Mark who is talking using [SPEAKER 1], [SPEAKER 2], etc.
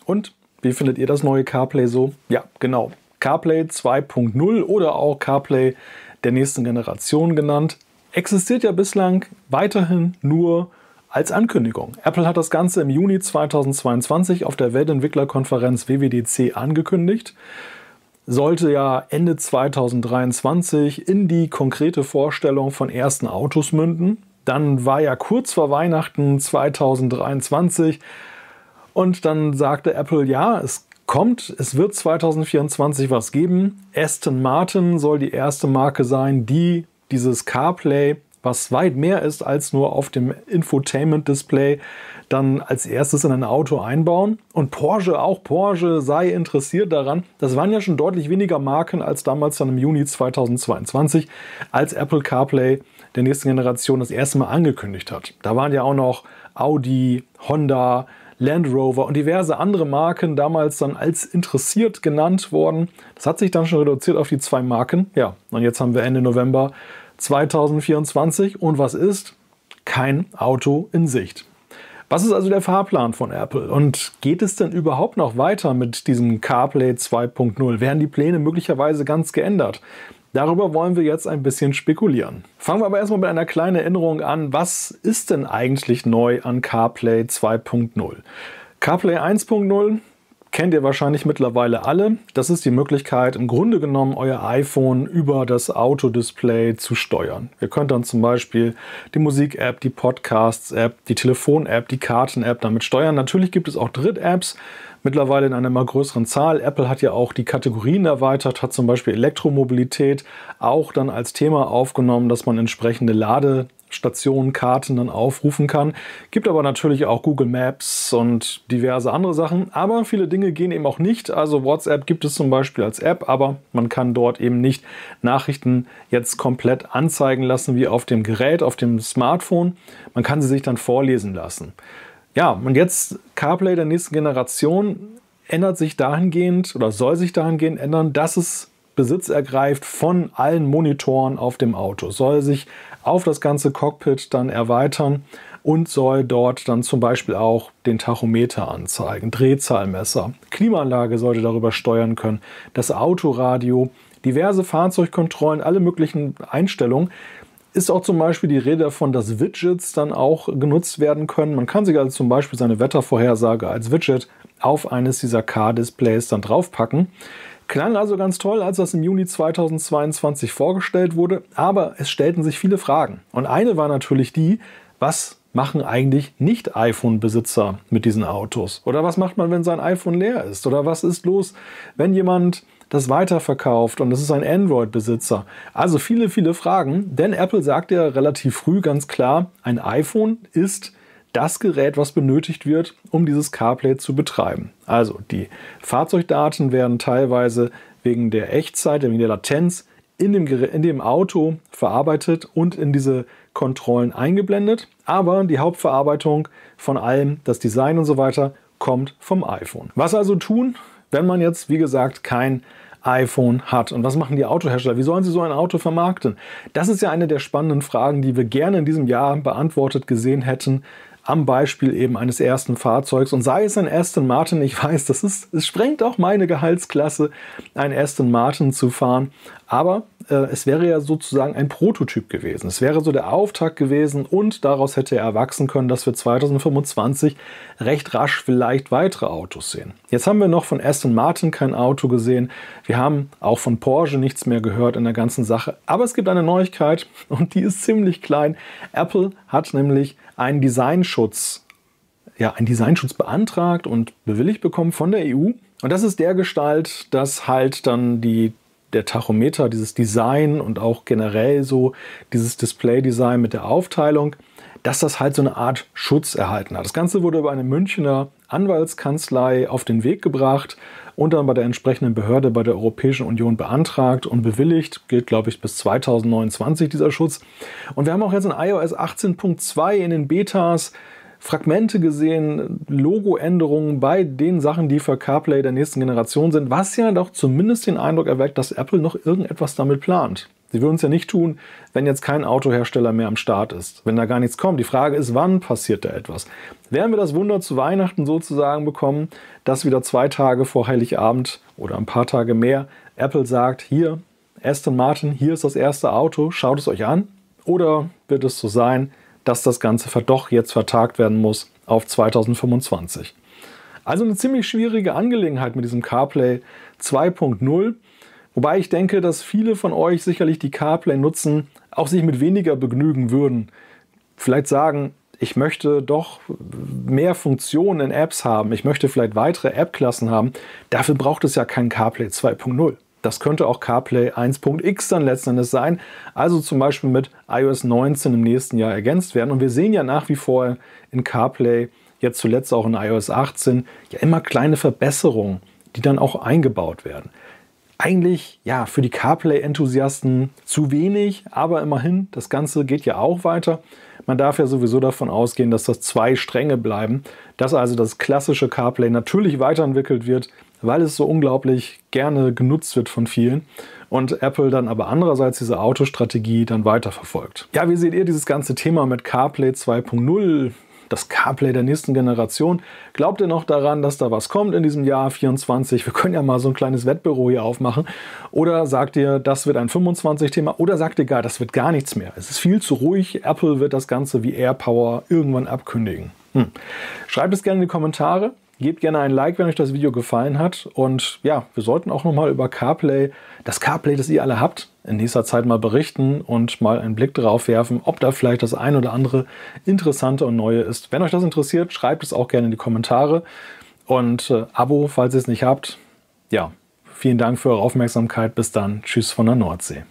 [SPEAKER 1] Und wie findet ihr das neue CarPlay so? Ja, genau. CarPlay 2.0 oder auch CarPlay der nächsten Generation genannt, existiert ja bislang weiterhin nur als Ankündigung. Apple hat das Ganze im Juni 2022 auf der Weltentwicklerkonferenz WWDC angekündigt. Sollte ja Ende 2023 in die konkrete Vorstellung von ersten Autos münden. Dann war ja kurz vor Weihnachten 2023 und dann sagte Apple, ja, es wird 2024 was geben. Aston Martin soll die erste Marke sein, die dieses CarPlay, was weit mehr ist als nur auf dem Infotainment-Display, dann als erstes in ein Auto einbauen. Und Porsche sei interessiert daran. Das waren ja schon deutlich weniger Marken als damals dann im Juni 2022, als Apple CarPlay der nächsten Generation das erste Mal angekündigt hat. Da waren ja auch noch Audi, Honda, Land Rover und diverse andere Marken damals dann als interessiert genannt worden. Das hat sich dann schon reduziert auf die 2 Marken. Ja, und jetzt haben wir Ende November 2024 und was ist? Kein Auto in Sicht. Was ist also der Fahrplan von Apple und geht es denn überhaupt noch weiter mit diesem CarPlay 2.0? Werden die Pläne möglicherweise ganz geändert? Darüber wollen wir jetzt ein bisschen spekulieren. Fangen wir aber erstmal mit einer kleinen Erinnerung an. Was ist denn eigentlich neu an CarPlay 2.0? CarPlay 1.0 kennt ihr wahrscheinlich mittlerweile alle. Das ist die Möglichkeit, im Grunde genommen euer iPhone über das Autodisplay zu steuern. Ihr könnt dann zum Beispiel die Musik-App, die Podcasts-App, die Telefon-App, die Karten-App damit steuern. Natürlich gibt es auch Dritt-Apps, mittlerweile in einer immer größeren Zahl. Apple hat ja auch die Kategorien erweitert, hat zum Beispiel Elektromobilität auch dann als Thema aufgenommen, dass man entsprechende Ladestationen, Karten dann aufrufen kann. Gibt aber natürlich auch Google Maps und diverse andere Sachen. Aber viele Dinge gehen eben auch nicht. Also WhatsApp gibt es zum Beispiel als App, aber man kann dort eben nicht Nachrichten jetzt komplett anzeigen lassen wie auf dem Gerät, auf dem Smartphone. Man kann sie sich dann vorlesen lassen. Ja, und jetzt CarPlay der nächsten Generation ändert sich dahingehend oder soll sich dahingehend ändern, dass es Besitz ergreift von allen Monitoren auf dem Auto. Soll sich auf das ganze Cockpit dann erweitern und soll dort dann zum Beispiel auch den Tachometer anzeigen, Drehzahlmesser. Klimaanlage sollte darüber steuern können, das Autoradio, diverse Fahrzeugkontrollen, alle möglichen Einstellungen. Ist auch zum Beispiel die Rede davon, dass Widgets dann auch genutzt werden können. Man kann sich also zum Beispiel seine Wettervorhersage als Widget auf eines dieser Car-Displays dann draufpacken. Klang also ganz toll, als das im Juni 2022 vorgestellt wurde, aber es stellten sich viele Fragen. Und eine war natürlich die, was machen eigentlich Nicht-iPhone-Besitzer mit diesen Autos? Oder was macht man, wenn sein iPhone leer ist? Oder was ist los, wenn jemand das weiterverkauft und es ist ein Android-Besitzer? Also viele, viele Fragen, denn Apple sagt ja relativ früh ganz klar, ein iPhone ist das Gerät, was benötigt wird, um dieses CarPlay zu betreiben. Also die Fahrzeugdaten werden teilweise wegen der Echtzeit, wegen der Latenz in dem Auto verarbeitet und in diese Kontrollen eingeblendet. Aber die Hauptverarbeitung von allem, das Design und so weiter, kommt vom iPhone. Was also tun, wenn man jetzt, wie gesagt, kein iPhone hat? Und was machen die Autohersteller? Wie sollen sie so ein Auto vermarkten? Das ist ja eine der spannenden Fragen, die wir gerne in diesem Jahr beantwortet gesehen hätten, am Beispiel eben eines ersten Fahrzeugs. Und sei es ein Aston Martin, ich weiß, es sprengt auch meine Gehaltsklasse, ein Aston Martin zu fahren. Aber es wäre ja sozusagen ein Prototyp gewesen. Es wäre so der Auftakt gewesen und daraus hätte erwachsen können, dass wir 2025 recht rasch vielleicht weitere Autos sehen. Jetzt haben wir noch von Aston Martin kein Auto gesehen. Wir haben auch von Porsche nichts mehr gehört in der ganzen Sache. Aber es gibt eine Neuigkeit und die ist ziemlich klein. Apple hat nämlich einen Designschutz beantragt und bewilligt bekommen von der EU. Und das ist der Gestalt, dass halt dann der Tachometer, dieses Design und auch generell so dieses Display-Design mit der Aufteilung, dass das halt so eine Art Schutz erhalten hat. Das Ganze wurde über eine Münchner Anwaltskanzlei auf den Weg gebracht und dann bei der entsprechenden Behörde bei der Europäischen Union beantragt und bewilligt. Gilt, glaube ich, bis 2029 dieser Schutz. Und wir haben auch jetzt in iOS 18.2 in den Betas Fragmente gesehen, Logoänderungen bei den Sachen, die für CarPlay der nächsten Generation sind, was ja doch zumindest den Eindruck erweckt, dass Apple noch irgendetwas damit plant. Sie würden es ja nicht tun, wenn jetzt kein Autohersteller mehr am Start ist, wenn da gar nichts kommt. Die Frage ist, wann passiert da etwas? Werden wir das Wunder zu Weihnachten sozusagen bekommen, dass wieder 2 Tage vor Heiligabend oder ein paar Tage mehr Apple sagt, hier, Aston Martin, hier ist das erste Auto, schaut es euch an? Oder wird es so sein, dass das Ganze doch jetzt vertagt werden muss auf 2025? Also eine ziemlich schwierige Angelegenheit mit diesem CarPlay 2.0. Wobei ich denke, dass viele von euch sicherlich die CarPlay nutzen, auch sich mit weniger begnügen würden. Vielleicht sagen, ich möchte doch mehr Funktionen in Apps haben, ich möchte vielleicht weitere App-Klassen haben. Dafür braucht es ja kein CarPlay 2.0. Das könnte auch CarPlay 1.x dann letzten Endes sein, also zum Beispiel mit iOS 19 im nächsten Jahr ergänzt werden. Und wir sehen ja nach wie vor in CarPlay, jetzt zuletzt auch in iOS 18, ja immer kleine Verbesserungen, die dann auch eingebaut werden. Eigentlich ja für die CarPlay-Enthusiasten zu wenig, aber immerhin, das Ganze geht ja auch weiter. Man darf ja sowieso davon ausgehen, dass das 2 Stränge bleiben, dass also das klassische CarPlay natürlich weiterentwickelt wird, weil es so unglaublich gerne genutzt wird von vielen und Apple dann aber andererseits diese Autostrategie dann weiterverfolgt. Ja, wie seht ihr dieses ganze Thema mit CarPlay 2.0? Das CarPlay der nächsten Generation. Glaubt ihr noch daran, dass da was kommt in diesem Jahr 24? Wir können ja mal so ein kleines Wettbüro hier aufmachen. Oder sagt ihr, das wird ein 25-Thema? Oder sagt ihr gar, das wird gar nichts mehr? Es ist viel zu ruhig. Apple wird das Ganze wie AirPower irgendwann abkündigen. Schreibt es gerne in die Kommentare. Gebt gerne ein Like, wenn euch das Video gefallen hat. Und ja, wir sollten auch nochmal über CarPlay, das CarPlay, das ihr alle habt, in nächster Zeit mal berichten und mal einen Blick darauf werfen, ob da vielleicht das ein oder andere Interessante und Neue ist. Wenn euch das interessiert, schreibt es auch gerne in die Kommentare. Und Abo, falls ihr es nicht habt. Ja, vielen Dank für eure Aufmerksamkeit. Bis dann. Tschüss von der Nordsee.